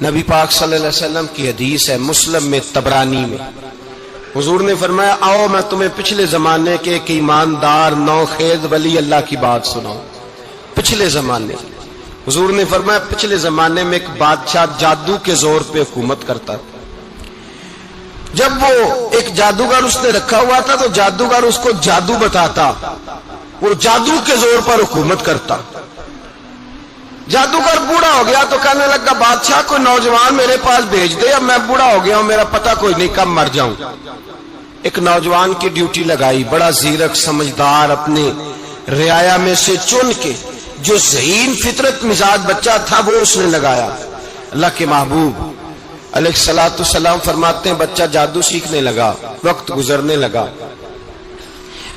نبی پاک صلی اللہ علیہ وسلم کی حدیث ہے مسلم میں طبرانی میں، حضور نے فرمایا آؤ میں تمہیں پچھلے زمانے کے ایک ایماندار نوخیز ولی اللہ کی بات سناؤں۔ پچھلے زمانے حضور نے فرمایا پچھلے زمانے میں ایک بادشاہ جادو کے زور پہ حکومت کرتا تھا۔ جب وہ ایک جادوگر اس نے رکھا ہوا تھا تو جادوگر اس کو جادو بتاتا، وہ جادو کے زور پر حکومت کرتا۔ جادوگر بوڑھا ہو گیا تو کہنے لگا بادشاہ کوئی نوجوان میرے پاس بھیج دے، اب میں بوڑھا ہو گیا ہوں میرا پتہ کوئی نہیں کب مر جاؤں۔ ایک نوجوان کی ڈیوٹی لگائی، بڑا زیرک سمجھدار، اپنے رعایا میں سے چن کے جو ذہین فطرت مزاج بچہ تھا وہ اس نے لگایا۔ اللہ کے محبوب علیہ الصلوۃ والسلام فرماتے ہیں بچہ جادو سیکھنے لگا، وقت گزرنے لگا۔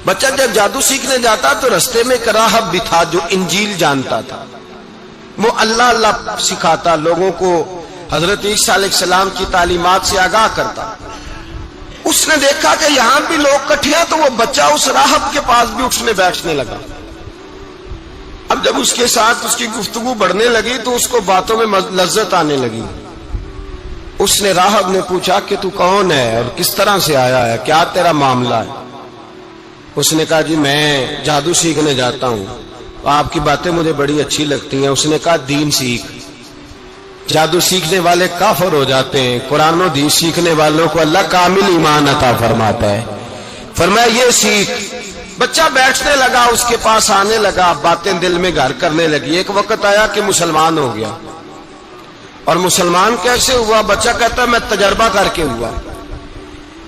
بچہ جب جادو سیکھنے جاتا تو رستے میں ایک راہب بھی تھا جو انجیل جانتا تھا، وہ اللہ اللہ سکھاتا، لوگوں کو حضرت عیسیٰ علیہ السلام کی تعلیمات سے آگاہ کرتا۔ اس نے دیکھا کہ یہاں بھی لوگ کٹھے ہیں تو وہ بچہ اس راہب کے پاس بھی اٹھنے بیٹھنے لگا۔ اب جب اس کے ساتھ اس کی گفتگو بڑھنے لگی تو اس کو باتوں میں لذت آنے لگی۔ اس نے راہب نے پوچھا کہ تو کون ہے اور کس طرح سے آیا ہے، کیا تیرا معاملہ ہے؟ اس نے کہا جی میں جادو سیکھنے جاتا ہوں، آپ کی باتیں مجھے بڑی اچھی لگتی ہیں۔ اس نے کہا دین سیکھ، جادو سیکھنے والے کافر ہو جاتے ہیں، قرآن و حدیث سیکھنے والوں کو اللہ کامل ایمان عطا فرماتا ہے۔ فرمایا یہ سیکھ۔ بچہ بیٹھنے لگا، اس کے پاس آنے لگا، باتیں دل میں گھر کرنے لگی۔ ایک وقت آیا کہ مسلمان ہو گیا، اور مسلمان کیسے ہوا؟ بچہ کہتا ہے میں تجربہ کر کے ہوا۔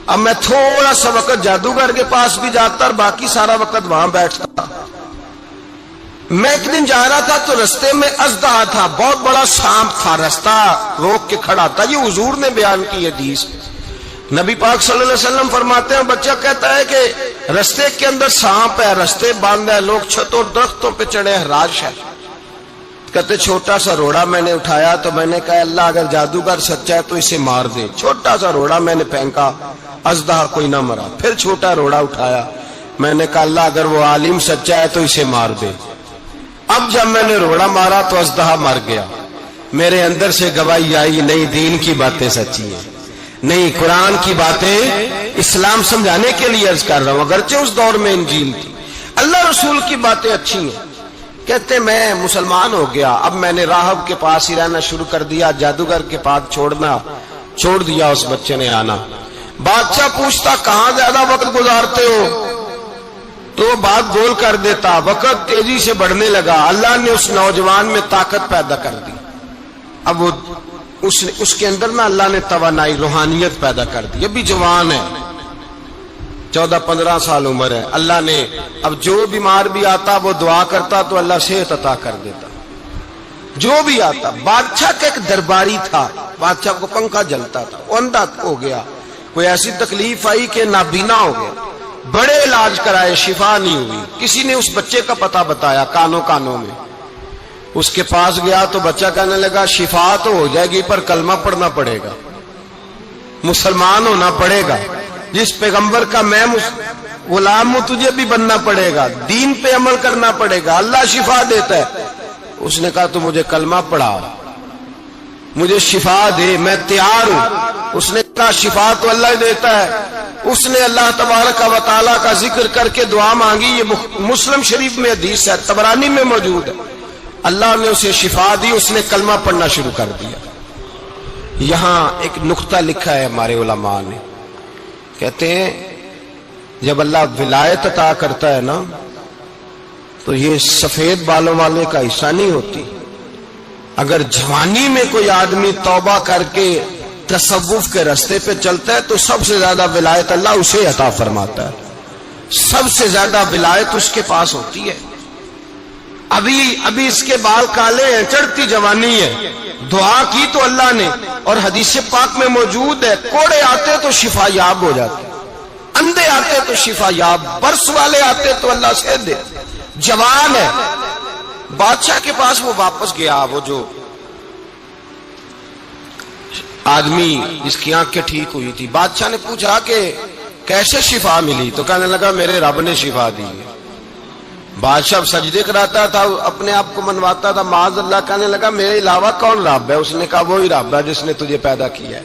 اب میں تھوڑا سا وقت جادوگر کے پاس بھی جاتا اور باقی سارا وقت وہاں بیٹھتا۔ میں ایک دن جا رہا تھا تو رستے میں اژدہا تھا، بہت بڑا سانپ تھا، رستہ روک کے کھڑا تھا۔ یہ حضور نے بیان کی حدیث۔ نبی پاک صلی اللہ علیہ وسلم فرماتے ہیں بچہ کہتا ہے کہ رستے کے اندر سانپ ہے، رستے بند ہے، لوگ چھتوں درختوں پہ چڑھے ہیں، راج ہے۔ کہتے چھوٹا سا روڑا میں نے اٹھایا تو میں نے کہا اللہ اگر جادوگر سچا ہے تو اسے مار دے۔ چھوٹا سا روڑا میں نے پھینکا، اژدہا کوئی نہ مرا۔ پھر چھوٹا روڑا اٹھایا، میں نے کہا اللہ اگر وہ عالم سچا ہے تو اسے مار دے۔ اب جب میں نے روڑا مارا تو اژدہا مر گیا۔ میرے اندر سے گواہی آئی نہیں دین کی باتیں سچی ہیں، نہیں قرآن کی باتیں اسلام سمجھانے کے لیے عرض کر رہا ہوں، اگرچہ اس دور میں انجیل تھی، اللہ رسول کی باتیں اچھی ہیں۔ کہتے میں مسلمان ہو گیا، اب میں نے راہب کے پاس ہی رہنا شروع کر دیا، جادوگر کے پاس چھوڑ دیا۔ اس بچے نے آنا، بادشاہ پوچھتا کہاں زیادہ وقت گزارتے ہو تو وہ بات گول کر دیتا۔ وقت تیزی سے بڑھنے لگا، اللہ نے اس نوجوان میں طاقت پیدا کر دی۔ اب وہ اس کے اندر نا اللہ نے توانائی روحانیت پیدا کر دی، ابھی جوان ہے، 14-15 سال عمر ہے۔ اللہ نے اب جو بیمار بھی آتا وہ دعا کرتا تو اللہ صحت عطا کر دیتا، جو بھی آتا۔ بادشاہ کا ایک درباری تھا، بادشاہ کو پنکھا جلتا تھا، وہ اندھا ہو گیا، کوئی ایسی تکلیف آئی کہ نابینا ہو گیا، بڑے علاج کرائے شفا نہیں ہوئی۔ کسی نے اس بچے کا پتہ بتایا، کانوں میں اس کے پاس گیا تو بچہ کہنے لگا شفا تو ہو جائے گی پر کلمہ پڑھنا پڑے گا، مسلمان ہونا پڑے گا، جس پیغمبر کا میں غلام ہوں تجھے بھی بننا پڑے گا، دین پہ عمل کرنا پڑے گا، اللہ شفا دیتا ہے۔ اس نے کہا تو مجھے کلمہ پڑھا، مجھے شفا دے، میں تیار ہوں۔ اس نے کہا شفا تو اللہ دیتا ہے۔ اس نے اللہ تبارک و تعالیٰ کا ذکر کر کے دعا مانگی، یہ مسلم شریف میں حدیث ہے، طبرانی میں موجود ہے۔ اللہ نے اسے شفا دی، اس نے کلمہ پڑھنا شروع کر دیا۔ یہاں ایک نقطہ لکھا ہے ہمارے علماء نے، کہتے ہیں جب اللہ ولایت عطا کرتا ہے نا تو یہ سفید بالوں والے کا حصہ نہیں ہوتی۔ اگر جوانی میں کوئی آدمی توبہ کر کے تصوف کے راستے پہ چلتا ہے تو سب سے زیادہ ولایت اللہ اسے عطا فرماتا ہے، سب سے زیادہ ولایت اس کے پاس ہوتی ہے۔ ابھی اس کے بال کالے ہیں، چڑھتی جوانی ہے، دعا کی تو اللہ نے، اور حدیث پاک میں موجود ہے کوڑے آتے تو شفا یاب ہو جاتے، اندھے آتے تو شفا یاب، برس والے آتے تو اللہ صحت دے۔ جوان ہے، بادشاہ کے پاس وہ واپس گیا، وہ جو آدمی جس کی آنکھیں ٹھیک ہوئی تھی۔ بادشاہ نے پوچھا کہ کیسے شفا ملی؟ تو کہنے لگا میرے رب نے شفا دی ہے۔ بادشاہ سجدے کراتا تھا، اپنے آپ کو منواتا تھا، معاذ اللہ کہنے لگا میرے علاوہ کون رب ہے؟ اس نے کہا وہی رب ہے جس نے تجھے پیدا کیا ہے،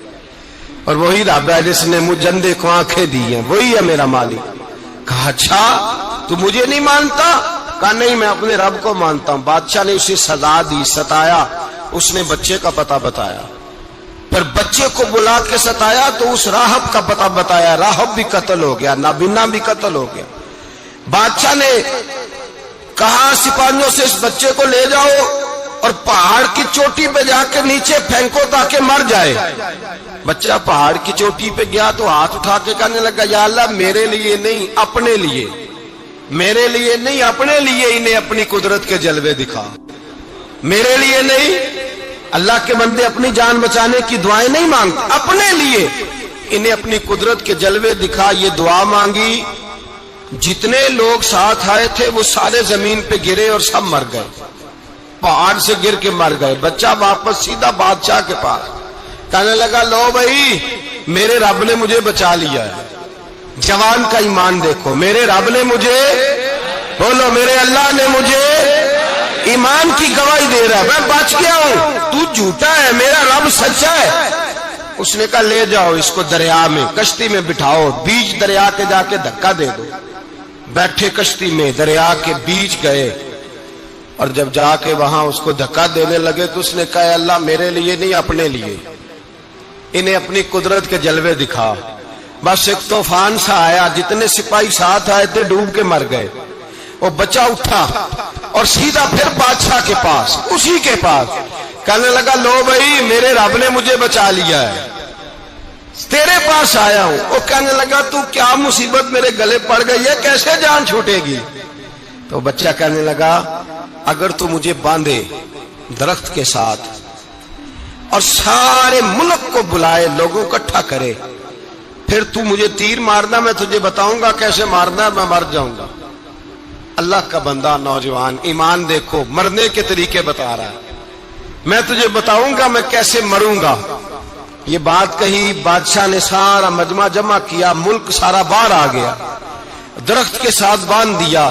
اور وہی رب ہے جس نے مجھ جندے کو آنکھیں دی ہیں، وہی ہے میرا مالک۔ کہا اچھا تو مجھے نہیں مانتا؟ کہا نہیں، میں اپنے رب کو مانتا ہوں۔ بادشاہ نے اسے سزا دی، ستایا، اس نے بچے کا پتہ بتایا، پھر بچے کو بلا کے ستایا تو اس راہب کا پتہ بتایا، راہب بھی قتل ہو گیا، نابینا بھی قتل ہو گیا۔ بادشاہ نے کہا سپاہیوں سے اس بچے کو لے جاؤ اور پہاڑ کی چوٹی پہ جا کے نیچے پھینکو تاکہ مر جائے۔ بچہ پہاڑ کی چوٹی پہ گیا تو ہاتھ اٹھا کے کہنے لگا یا اللہ میرے لیے نہیں اپنے لیے، میرے لیے نہیں اپنے لیے انہیں اپنی قدرت کے جلوے دکھا، میرے لیے نہیں۔ اللہ کے بندے اپنی جان بچانے کی دعائیں نہیں مانگتے، اپنے لیے انہیں اپنی قدرت کے جلوے دکھا، یہ دعا مانگی۔ جتنے لوگ ساتھ آئے تھے وہ سارے زمین پہ گرے اور سب مر گئے، پہاڑ سے گر کے مر گئے۔ بچہ واپس سیدھا بادشاہ کے پاس کہنے لگا لو بھائی میرے رب نے مجھے بچا لیا ہے۔ جوان کا ایمان دیکھو، میرے رب نے مجھے، بولو میرے اللہ نے مجھے ایمان کی گواہی دے رہا ہے، میں بچ گیا ہوں، تو جھوٹا ہے، میرا رب سچا ہے۔ اس نے کہا لے جاؤ اس کو دریا میں، کشتی میں بٹھاؤ، بیچ دریا کے جا کے دھکا دے دو۔ بیٹھے کشتی میں، دریا کے بیچ گئے، اور جب جا کے وہاں اس کو دھکا دینے لگے تو اس نے کہا اللہ میرے لیے نہیں اپنے لیے انہیں اپنی قدرت کے جلوے دکھا۔ بس ایک طوفان سا آیا، جتنے سپاہی ساتھ آئے تھے ڈوب کے مر گئے۔ وہ بچہ اٹھا اور سیدھا پھر بادشاہ کے پاس، اسی کے پاس کہنے لگا لو بھائی میرے رب نے مجھے بچا لیا ہے، تیرے پاس آیا ہوں۔ وہ کہنے لگا تو کیا مصیبت میرے گلے پڑ گئی ہے، کیسے جان چھوٹے گی؟ تو بچہ کہنے لگا اگر تو مجھے باندھے درخت کے ساتھ اور سارے ملک کو بلائے، لوگوں کو اکٹھا کرے، پھر تو مجھے تیر مارنا، میں تجھے بتاؤں گا کیسے مارنا، میں مر جاؤں گا۔ اللہ کا بندہ نوجوان ایمان دیکھو، مرنے کے طریقے بتا رہا ہے، میں تجھے بتاؤں گا میں کیسے مروں گا۔ یہ بات کہی، بادشاہ نے سارا مجمع جمع کیا، ملک سارا باہر آ گیا، درخت کے ساتھ باندھ دیا۔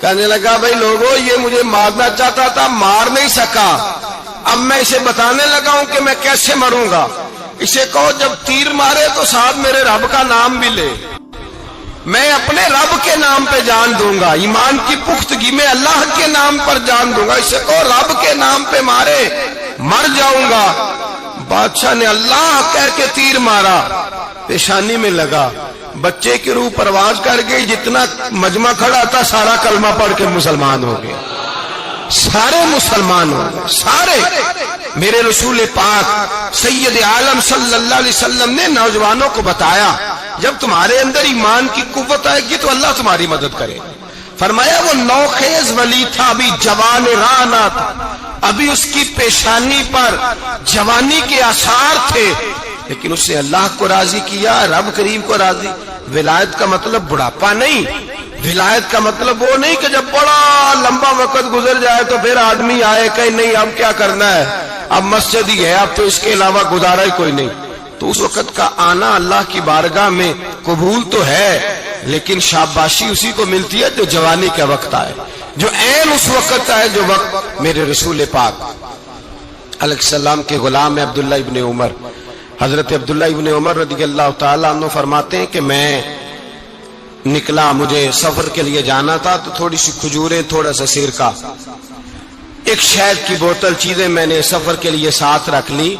کہنے لگا بھائی لوگوں یہ مجھے مارنا چاہتا تھا، مار نہیں سکا، اب میں اسے بتانے لگا ہوں کہ میں کیسے مروں گا۔ اسے کہو جب تیر مارے تو ساتھ میرے رب کا نام بھی لے، میں اپنے رب کے نام پہ جان دوں گا، ایمان کی پختگی میں اللہ کے نام پر جان دوں گا۔ اسے کہو رب کے نام پہ مارے، مر جاؤں گا۔ بادشاہ نے اللہ کہہ کے تیر مارا، پیشانی میں لگا، بچے کی روح پرواز کر گئی، جتنا مجمع کھڑا تھا سارا کلمہ پڑھ کے مسلمان ہو گیا، سارے مسلمان ہو گئے، سارے۔ میرے رسول پاک سید عالم صلی اللہ علیہ وسلم نے نوجوانوں کو بتایا جب تمہارے اندر ایمان کی قوت آئے گی تو اللہ تمہاری مدد کرے۔ فرمایا وہ نوخیز ولی تھا، ابھی جوان رانا تھا، ابھی اس کی پیشانی پر جوانی کے آثار تھے، لیکن اس نے اللہ کو راضی کیا، رب کریم کو راضی۔ ولایت کا مطلب بڑھاپا نہیں، ولایت کا مطلب وہ نہیں کہ جب بڑا لمبا وقت گزر جائے تو پھر آدمی آئے کہ نہیں اب کیا کرنا ہے، اب مسجد ہی ہے، اب تو اس کے علاوہ گزارا ہی کوئی نہیں۔ تو اس وقت کا آنا اللہ کی بارگاہ میں قبول تو ہے، لیکن شاباشی اسی کو ملتی ہے جو جوانی کا وقت آئے، جو عین اس وقت آئے جو وقت میرے رسول پاک علیہ السلام کے غلام عبداللہ ابن عمر، حضرت عبداللہ ابن عمر رضی اللہ تعالیٰ عنہ فرماتے ہیں کہ میں نکلا، مجھے سفر کے لیے جانا تھا، تو تھوڑی سی کھجوریں، تھوڑا سا سرکہ، ایک شہد کی بوتل، چیزیں میں نے سفر کے لیے ساتھ رکھ لی۔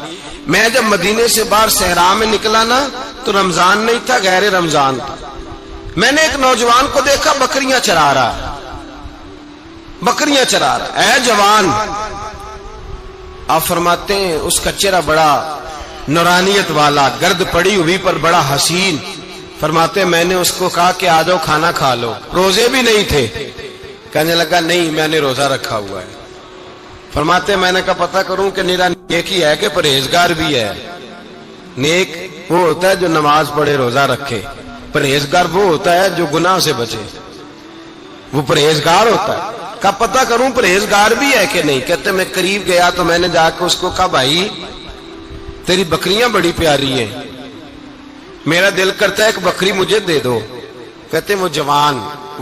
میں جب مدینے سے باہر صحرا میں نکلا نا تو رمضان نہیں تھا، غیر رمضان تھا۔ میں نے ایک نوجوان کو دیکھا بکریاں چرا رہا، بکریاں چرا رہا، اے جوان، آپ فرماتے ہیں اس کا چہرہ بڑا نورانیت والا، گرد پڑی ہوئی پر بڑا حسین۔ فرماتے میں نے اس کو کہا کہ آ جاؤ کھانا کھا لو، روزے بھی نہیں تھے۔ کہنے لگا نہیں میں نے روزہ رکھا ہوا ہے۔ فرماتے میں نے کہا پتہ کروں کہ نیرا نیک ہی ہے کہ پرہیزگار بھی ہے؟ نیک وہ ہوتا ہے جو نماز پڑھے روزہ رکھے، پرہیزگار وہ ہوتا ہے جو گناہ سے بچے، وہ پرہیزگار ہوتا ہے۔ کہا پتہ کروں پرہیزگار بھی ہے کہ نہیں؟ کہتے میں قریب گیا تو میں نے جا کے اس کو کہا بھائی تیری بکریاں بڑی پیاری ہیں، میرا دل کرتا ہے ایک بکری مجھے دے دو۔ کہتے وہ جوان